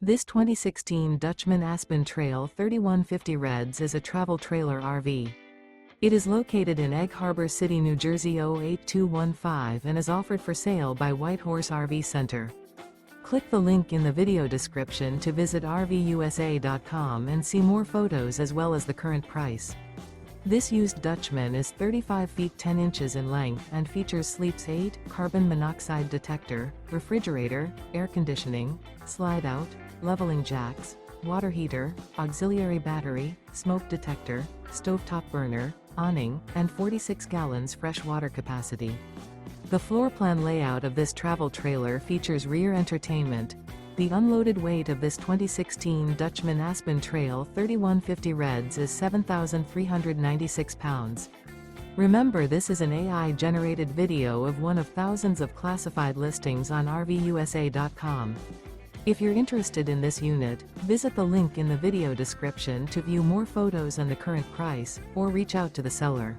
This 2016 Dutchmen Aspen Trail 3150 Reds is a travel trailer RV. It is located in Egg Harbor City, New Jersey 08215 and is offered for sale by White Horse RV Center. Click the link in the video description to visit RVUSA.com and see more photos as well as the current price. This used Dutchman is 35 feet 10 inches in length and features sleeps 8, carbon monoxide detector, refrigerator, air conditioning, slide-out, leveling jacks, water heater, auxiliary battery, smoke detector, stovetop burner, awning, and 46 gallons fresh water capacity. The floor plan layout of this travel trailer features rear entertainment. The unloaded weight of this 2016 Dutchmen Aspen Trail 3150 Reds is 7,396 pounds. Remember, this is an AI-generated video of one of thousands of classified listings on RVUSA.com. If you're interested in this unit, visit the link in the video description to view more photos and the current price, or reach out to the seller.